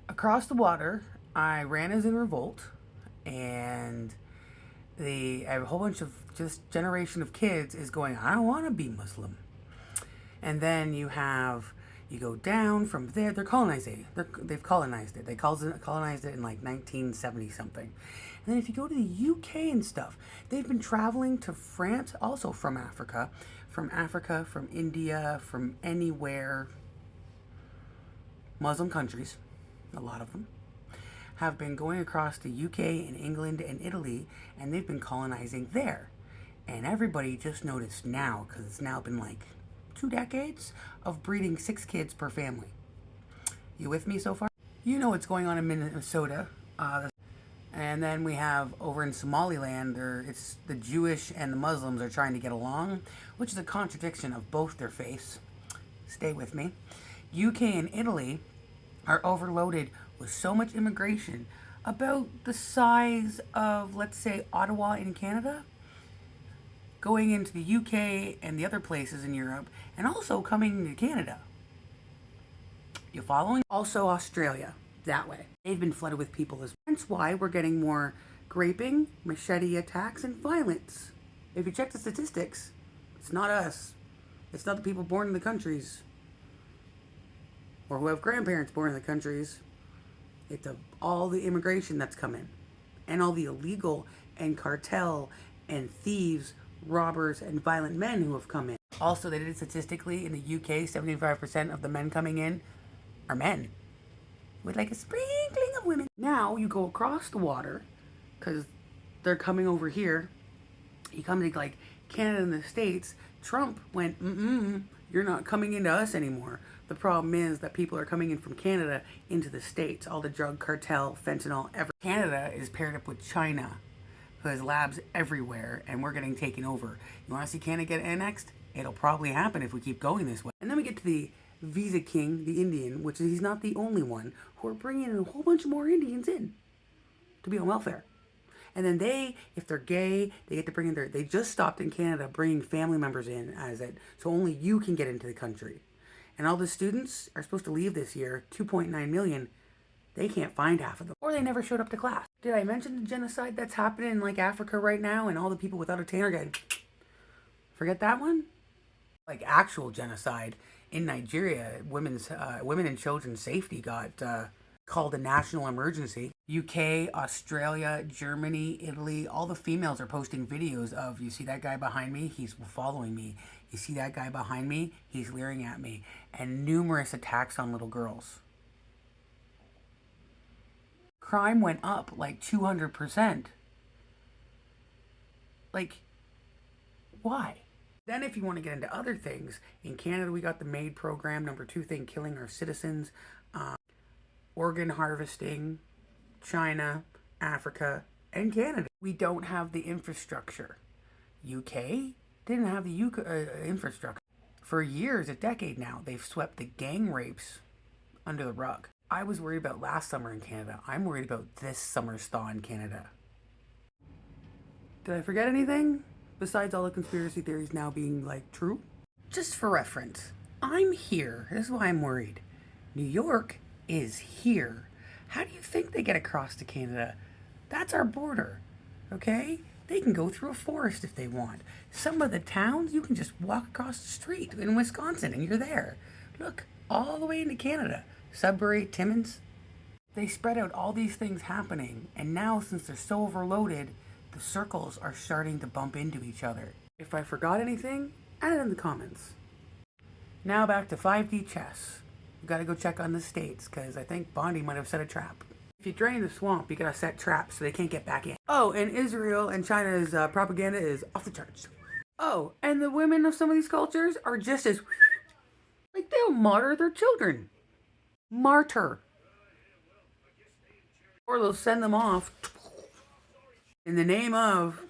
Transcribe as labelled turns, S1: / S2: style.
S1: Across the water, Iran is in revolt, and a whole bunch of just generation of kids is going, I don't want to be Muslim. And then you go down from there. They're colonizing. They've colonized it. They colonized it in like 1970 something. And then if you go to the UK and stuff, they've been traveling to France, also from Africa, from India, from anywhere. Muslim countries, a lot of them, have been going across the UK and England and Italy, and they've been colonizing there. And everybody just noticed now, because it's now been like 2 decades of breeding 6 kids per family. You with me so far? You know what's going on in Minnesota. And then we have over in Somaliland, it's the Jewish and the Muslims are trying to get along, which is a contradiction of both their faiths. Stay with me. UK and Italy are overloaded with so much immigration, about the size of, let's say, Ottawa in Canada, going into the UK and the other places in Europe, and also coming to Canada. You following? Also Australia, that way. They've been flooded with people as well. That's why we're getting more graping, machete attacks, and violence. If you check the statistics, it's not us. It's not the people born in the countries or who have grandparents born in the countries. It's all the immigration that's come in, and all the illegal and cartel and thieves, robbers, and violent men who have come in. Also, they did statistically in the UK, 75% of the men coming in are men, with like a sprinkling of women. Now you go across the water, because they're coming over here. You come to like Canada and the States. Trump went, you're not coming into us anymore. The problem is that people are coming in from Canada into the States. All the drug cartel, fentanyl, Canada is paired up with China, who has labs everywhere, and we're getting taken over. You want to see Canada get annexed? It'll probably happen if we keep going this way. And then we get to the Visa King, the Indian, which he's not the only one, who are bringing in a whole bunch more Indians in to be on welfare. And then if they're gay, they get to bring in they just stopped in Canada bringing family members in so only you can get into the country. And all the students are supposed to leave this year, 2.9 million. They can't find half of them. Or they never showed up to class. Did I mention the genocide that's happening in like Africa right now, and all the people without a tan are getting... Forget that one? Like actual genocide in Nigeria, women and children's safety got called a national emergency. UK, Australia, Germany, Italy, all the females are posting videos of, you see that guy behind me? He's following me. You see that guy behind me? He's leering at me. And numerous attacks on little girls. Crime went up like 200%. Like, why? Then if you want to get into other things, in Canada we got the MAID program, number 2 thing, killing our citizens, organ harvesting, China, Africa, and Canada. We don't have the infrastructure. UK didn't have the infrastructure. For years, a decade now, they've swept the gang rapes under the rug. I was worried about last summer in Canada. I'm worried about this summer's thaw in Canada. Did I forget anything? Besides all the conspiracy theories now being, like, true? Just for reference, I'm here. This is why I'm worried. New York is here. How do you think they get across to Canada? That's our border, okay? They can go through a forest if they want. Some of the towns, you can just walk across the street in Wisconsin and you're there. Look, all the way into Canada. Sudbury, Timmins. They spread out all these things happening, and now since they're so overloaded, the circles are starting to bump into each other. If I forgot anything, add it in the comments. Now back to 5D chess. We gotta go check on the states, because I think Bondi might have set a trap. If you drain the swamp, you gotta set traps so they can't get back in. Oh, and Israel and China's propaganda is off the charts. Oh, and the women of some of these cultures are just as... like, they'll martyr their children. Martyr. Or they'll send them off in the name of